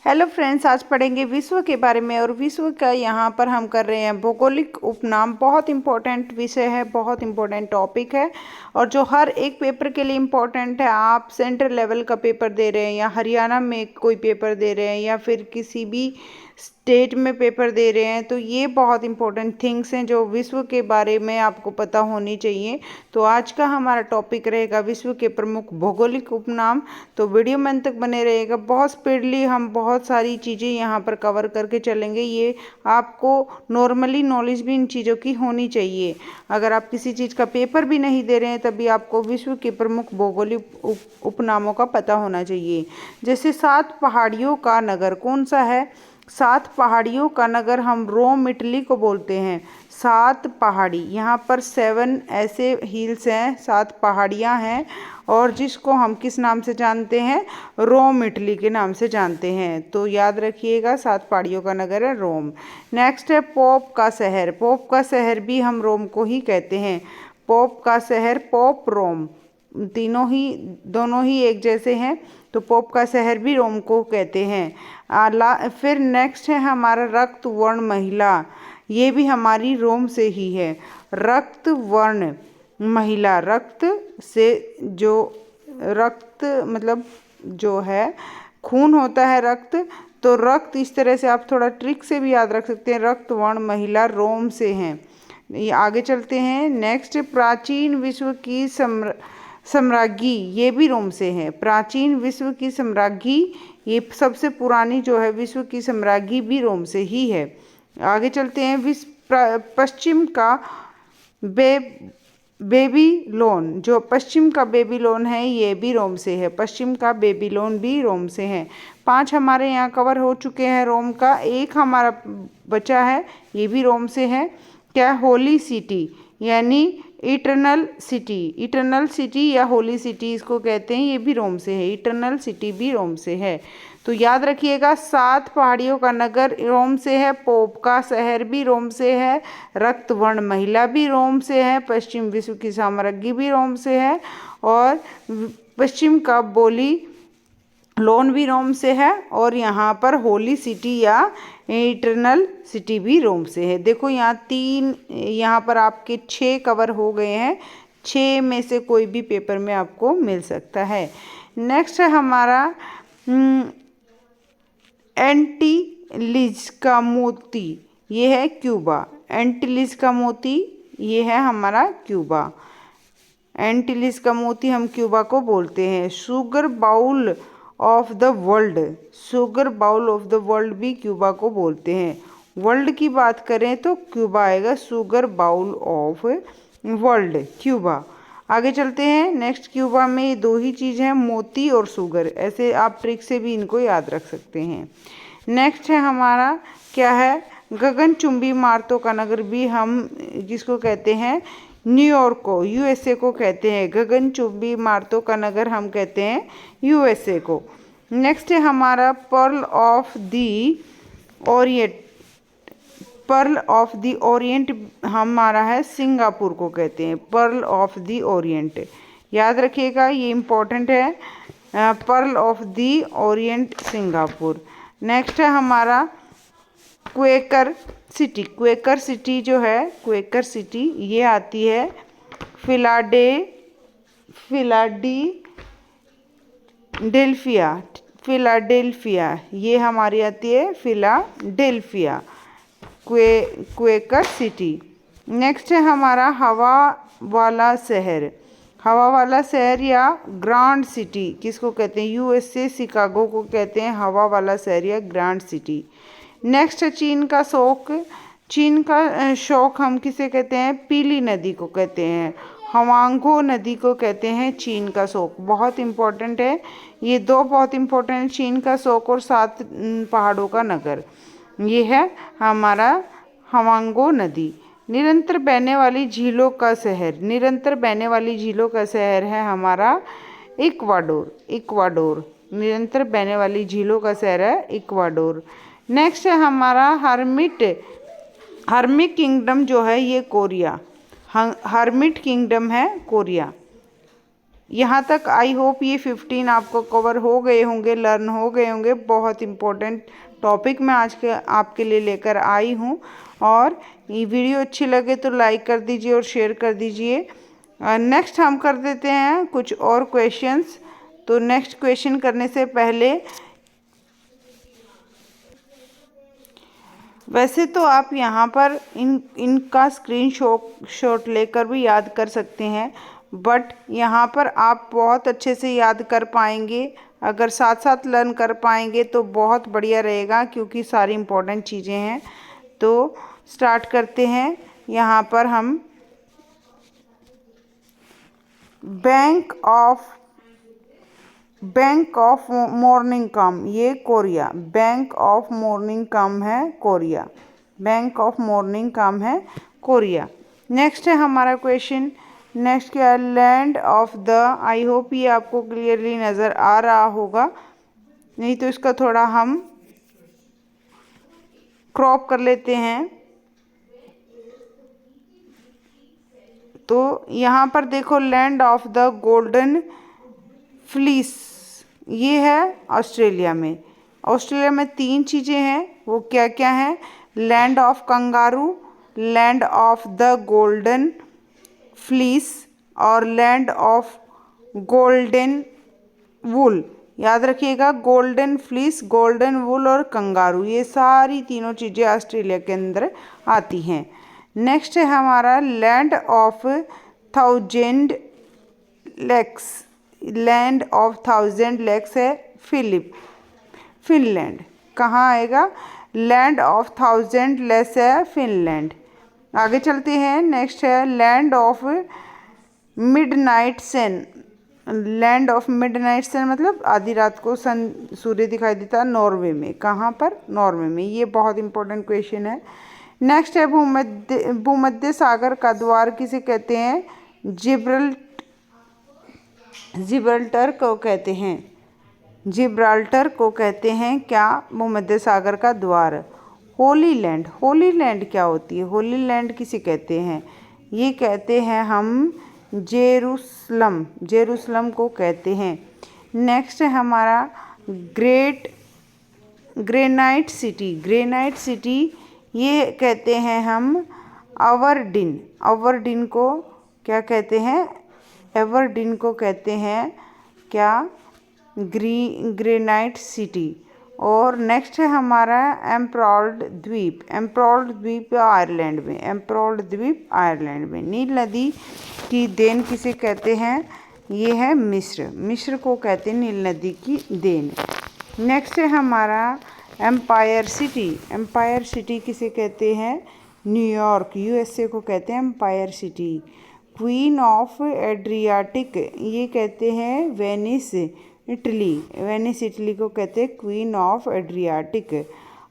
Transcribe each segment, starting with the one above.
Hello friends, आज पढ़ेंगे विश्व के बारे में। और विश्व का यहाँ पर हम कर रहे हैं भौगोलिक उपनाम। बहुत इंपॉर्टेंट विषय है, बहुत इंपॉर्टेंट टॉपिक है और जो हर एक पेपर के लिए इम्पोर्टेंट है। आप सेंट्रल लेवल का पेपर दे रहे हैं या हरियाणा में कोई पेपर दे रहे हैं या फिर किसी भी स्टेट में पेपर दे रहे हैं, तो ये बहुत इंपॉर्टेंट थिंग्स हैं जो विश्व के बारे में आपको पता होनी चाहिए। तो आज का हमारा टॉपिक रहेगा विश्व के प्रमुख भौगोलिक उपनाम। तो वीडियो में अंत तक बने रहेगा। बहुत स्पीडली हम बहुत सारी चीज़ें यहाँ पर कवर करके चलेंगे। ये आपको नॉर्मली नॉलेज भी इन चीज़ों की होनी चाहिए। अगर आप किसी चीज़ का पेपर भी नहीं दे रहे हैं तभी आपको विश्व के प्रमुख भौगोलिक उपनामों का पता होना चाहिए। जैसे 7 पहाड़ियों का नगर कौन सा है? 7 पहाड़ियों का नगर हम रोम इटली को बोलते हैं। 7 पहाड़ी, यहाँ पर 7 ऐसे हिल्स हैं, 7 पहाड़ियाँ हैं और जिसको हम किस नाम से जानते हैं? रोम इटली के नाम से जानते हैं। तो याद रखिएगा, 7 पहाड़ियों का नगर है रोम। नेक्स्ट है पोप का शहर। पोप का शहर भी हम रोम को ही कहते हैं। पोप का शहर, पोप रोम, दोनों ही एक जैसे हैं, तो पोप का शहर भी रोम को कहते हैं। फिर नेक्स्ट है हमारा रक्त वर्ण महिला। ये भी हमारी रोम से ही है। रक्त वर्ण महिला, रक्त से जो रक्त मतलब जो है खून होता है रक्त, तो रक्त इस तरह से आप थोड़ा ट्रिक से भी याद रख सकते हैं। रक्त वर्ण महिला रोम से हैं। ये आगे चलते हैं। नेक्स्ट, प्राचीन विश्व की सम्राज्ञी, ये भी रोम से है। प्राचीन विश्व की सम्राज्ञी, ये सबसे पुरानी जो है विश्व की सम्राज्ञी भी रोम से ही है। आगे चलते हैं। पश्चिम का बेबीलोन, जो पश्चिम का बेबीलोन है ये भी रोम से है। पश्चिम का बेबीलोन भी रोम से है। 5 हमारे यहाँ कवर हो चुके हैं रोम का। एक हमारा बचा है, ये भी रोम से है। क्या? होली सिटी, यानी इटरनल सिटी। इटरनल सिटी या होली सिटी इसको कहते हैं, ये भी रोम से है। इटरनल सिटी भी रोम से है। तो याद रखिएगा, 7 पहाड़ियों का नगर रोम से है। पोप का शहर भी रोम से है। रक्तवर्ण महिला भी रोम से है। पश्चिम विश्व की साम्राज्ञी भी रोम से है। और पश्चिम का बोली लोन भी रोम से है। और यहाँ पर होली सिटी या इटरनल सिटी भी रोम से है। देखो यहाँ पर आपके 6 कवर हो गए हैं। 6 में से कोई भी पेपर में आपको मिल सकता है। नेक्स्ट है हमारा एंटीलिज का मोती, ये है क्यूबा। एंटीलिज का मोती, ये है हमारा क्यूबा। एंटीलिज का मोती हम क्यूबा को बोलते हैं। Sugar bowl of the world, sugar bowl of the world भी क्यूबा को बोलते हैं। वर्ल्ड की बात करें तो क्यूबा आएगा। Sugar bowl of world, Cuba. आगे चलते हैं। नेक्स्ट, क्यूबा में 2 ही चीज़ हैं, मोती और शुगर। ऐसे आप ट्रिक से भी इनको याद रख सकते हैं। नेक्स्ट है हमारा, क्या है? गगनचुंबी इमारतों का नगर भी हम जिसको कहते हैं न्यूयॉर्क को, यूएसए को कहते हैं। गगनचुंबी इमारतों का नगर हम कहते हैं यूएसए को। नेक्स्ट है हमारा pearl of the Orient. Pearl of the Orient हमारा है सिंगापुर को कहते हैं। पर्ल ऑफ दी ओरिएंट, याद रखिएगा, ये इम्पोर्टेंट है। Pearl of the Orient Singapore. Next है हमारा क्वेकर सिटी। क्वेकर सिटी जो है, क्वेकर सिटी ये आती है फिलाडेल्फिया, ये हमारी आती है फिलाडेल्फिया, क्वेकर सिटी। नेक्स्ट है हमारा हवा वाला शहर। हवा वाला शहर या ग्रांड सिटी किसको कहते हैं? यूएसए शिकागो को कहते हैं हवा वाला शहर या ग्रांड सिटी। नेक्स्ट है चीन का शौक। चीन का शौक हम किसे कहते हैं? पीली नदी को कहते हैं। हवांगो नदी को कहते हैं चीन का शौक। बहुत इम्पोर्टेंट है ये 2, बहुत इम्पोर्टेंट है, चीन का शौक और 7 पहाड़ों का नगर। ये है हमारा हवांगो नदी। निरंतर बहने वाली झीलों का शहर। निरंतर बहने वाली झीलों का शहर है हमारा इक्वाडोर। इक्वाडोर, निरंतर बहने वाली झीलों का शहर है इक्वाडोर। नेक्स्ट है हमारा हर्मिट किंगडम जो है ये कोरिया। हर्मिट किंगडम है कोरिया। यहाँ तक आई होप ये 15 आपको कवर हो गए होंगे, लर्न हो गए होंगे। बहुत इम्पोर्टेंट टॉपिक मैं आज के आपके लिए लेकर आई हूँ। और ये वीडियो अच्छी लगे तो लाइक कर दीजिए और शेयर कर दीजिए। नेक्स्ट हम कर देते हैं कुछ और क्वेश्चंस। तो नेक्स्ट क्वेश्चन करने से पहले, वैसे तो आप यहाँ पर इनका स्क्रीन शॉट लेकर भी याद कर सकते हैं, बट यहाँ पर आप बहुत अच्छे से याद कर पाएंगे। अगर साथ साथ लर्न कर पाएंगे तो बहुत बढ़िया रहेगा, क्योंकि सारी इम्पोर्टेंट चीज़ें हैं। तो स्टार्ट करते हैं। यहाँ पर हम बैंक ऑफ मॉर्निंग कम, ये कोरिया। बैंक ऑफ मॉर्निंग कम है कोरिया। बैंक ऑफ मॉर्निंग कम है कोरिया। नेक्स्ट है हमारा क्वेश्चन। नेक्स्ट क्या है? Land of the. I hope ये आपको क्लियरली नज़र आ रहा होगा, नहीं तो इसका थोड़ा हम क्रॉप कर लेते हैं। तो यहाँ पर देखो, land of the golden fleece, ये है ऑस्ट्रेलिया में। ऑस्ट्रेलिया में 3 चीज़ें हैं, वो क्या क्या हैं? Land of kangaroo, land of the golden fleece और लैंड ऑफ गोल्डन वूल। याद रखिएगा, गोल्डन फ्लीस, गोल्डन वूल और कंगारू, ये सारी तीनों चीज़ें ऑस्ट्रेलिया के अंदर आती हैं। नेक्स्ट है हमारा land of 1000 lakes. Land of 1000 lakes है फिनलैंड। कहाँ आएगा? लैंड ऑफ 1000 लेक्स है फिनलैंड। आगे चलते हैं। नेक्स्ट है land of midnight sun. Land of midnight sun मतलब आधी रात को सूर्य दिखाई देता है, नॉर्वे में। कहाँ पर? नॉर्वे में। ये बहुत इंपॉर्टेंट क्वेश्चन है। नेक्स्ट है भूमध्य सागर का द्वार किसे कहते हैं? जिब्राल्टर को कहते हैं। जिब्राल्टर को कहते हैं क्या? भूमध्य सागर का द्वार। होली लैंड। होली लैंड क्या होती है? होली लैंड किसे कहते हैं? ये कहते हैं हम जेरूसलम। जेरूसलम को कहते हैं। नेक्स्ट है हमारा ग्रेनाइट सिटी। ग्रेनाइट सिटी ये कहते हैं हम अवरडिन। अवरडिन को क्या कहते हैं? एवरडिन को कहते हैं क्या? Granite city. और नेक्स्ट है हमारा एम्परॉल्ड द्वीप। एम्परॉल्ड द्वीप आयरलैंड में। एम्परॉल्ड द्वीप आयरलैंड में। नील नदी की देन किसे कहते हैं? ये है मिस्र। मिस्र को कहते हैं नील नदी की देन। नेक्स्ट है हमारा एम्पायर सिटी। एम्पायर सिटी किसे कहते हैं? न्यूयॉर्क, यूएसए को कहते हैं empire city. Queen of Adriatic, ये कहते हैं वेनिस, इटली। वेनिस इटली को कहते हैं क्वीन ऑफ एड्रियाटिक।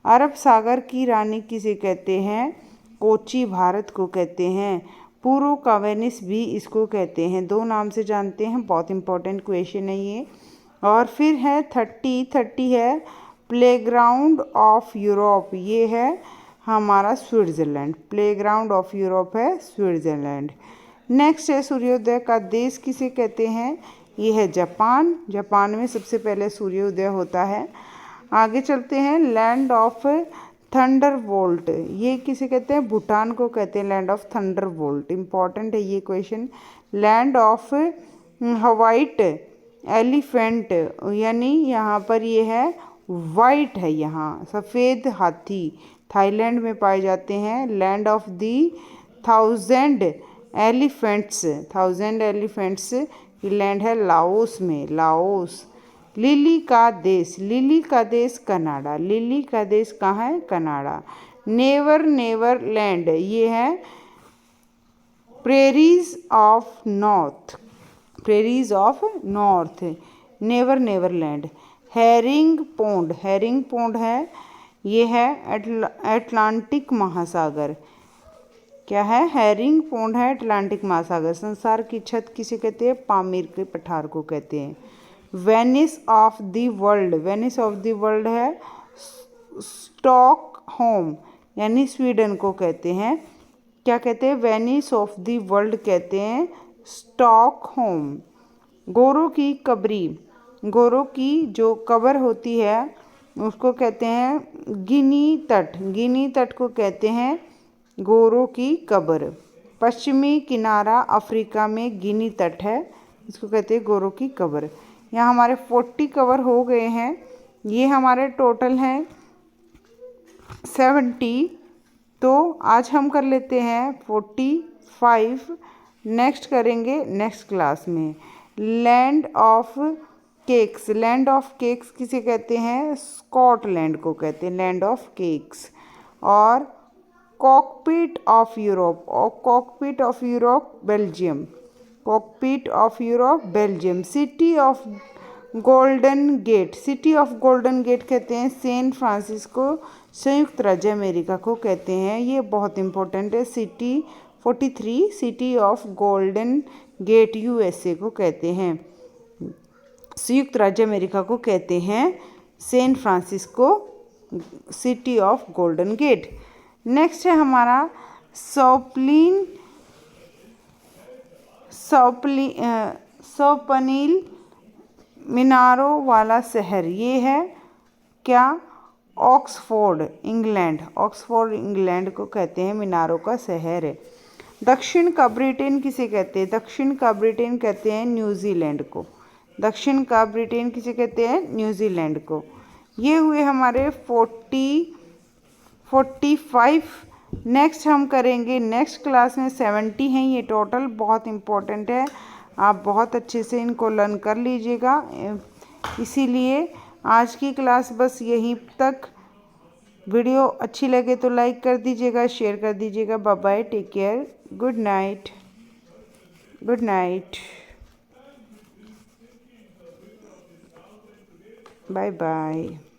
अरब सागर की रानी किसे कहते हैं? कोची, भारत को कहते हैं। पूर्व का वेनिस भी इसको कहते हैं। 2 नाम से जानते हैं। बहुत इंपॉर्टेंट क्वेश्चन है ये। और फिर है 30 है प्लेग्राउंड ऑफ यूरोप। ये है हमारा स्विट्ज़रलैंड। प्लेग्राउंड ऑफ यूरोप है स्विट्ज़रलैंड। नेक्स्ट है सूर्योदय का देश किसे कहते हैं? ये है जापान। जापान में सबसे पहले सूर्योदय होता है। आगे चलते हैं। लैंड ऑफ थंडरबोल्ट, ये किसे कहते हैं? भूटान को कहते हैं लैंड ऑफ थंडरबोल्ट। इम्पॉर्टेंट है ये question. Land of white elephant, यानी यहाँ पर ये है वाइट है, यहाँ सफ़ेद हाथी, थाईलैंड में पाए जाते हैं। Land of the 1000 elephants. 1000 elephants की लैंड है लाओस में, लाओस। लिली का देश। लिली का देश कनाडा। लिली का देश कहाँ है? कनाडा। नेवर नेवर लैंड, ये है prairies of north. Prairies of north, never never land. Herring pond, herring pond है, ये है अटलांटिक महासागर। क्या है? हेरिंग पोंड है अटलांटिक महासागर। संसार की छत किसे कहते हैं? पामीर के पठार को कहते हैं। Venice of the world. Venice of the world है स्टॉकहोम, यानी स्वीडन को कहते हैं। क्या कहते हैं? वेनिस ऑफ द वर्ल्ड कहते हैं स्टॉकहोम। गोरों की कबरी, गोरों की जो कबर होती है उसको कहते हैं गिनी तट, गिनी तट को कहते हैं गोरों की कब्र। पश्चिमी किनारा अफ्रीका में गिनी तट है, इसको कहते हैं गोरों की कब्र। यहाँ हमारे 40 कवर हो गए हैं, ये हमारे टोटल हैं 70। तो आज हम कर लेते हैं 45, नेक्स्ट करेंगे नेक्स्ट क्लास में। Land of cakes, land of cakes किसे कहते हैं? स्कॉटलैंड को कहते हैं लैंड ऑफ केक्स। और कॉकपिट ऑफ यूरोप, और cockpit of Europe Belgium, cockpit of Europe Belgium. City of golden gate, city of golden gate कहते हैं सैन फ्रांसिस्को, संयुक्त राज्य अमेरिका को कहते हैं। ये बहुत इंपॉर्टेंट है। City 43 city of golden gate USA को कहते हैं, संयुक्त राज्य अमेरिका को कहते हैं San Francisco, city of golden gate. Next है हमारा सौपनील मीनारों वाला शहर, ये है क्या? ऑक्सफोर्ड इंग्लैंड, ऑक्सफोर्ड इंग्लैंड को कहते हैं मीनारों का शहर है। दक्षिण का ब्रिटेन किसे कहते हैं? दक्षिण का ब्रिटेन कहते हैं न्यूजीलैंड को, दक्षिण का ब्रिटेन किसे कहते हैं? न्यूजीलैंड को। ये हुए हमारे 45। नेक्स्ट हम करेंगे नेक्स्ट क्लास में 70 हैं ये टोटल, बहुत इम्पोर्टेंट है, आप बहुत अच्छे से इनको लर्न कर लीजिएगा। इसीलिए आज की क्लास बस यहीं तक। वीडियो अच्छी लगे तो लाइक कर दीजिएगा, शेयर कर दीजिएगा। Bye bye, take care, good night, good night, bye bye.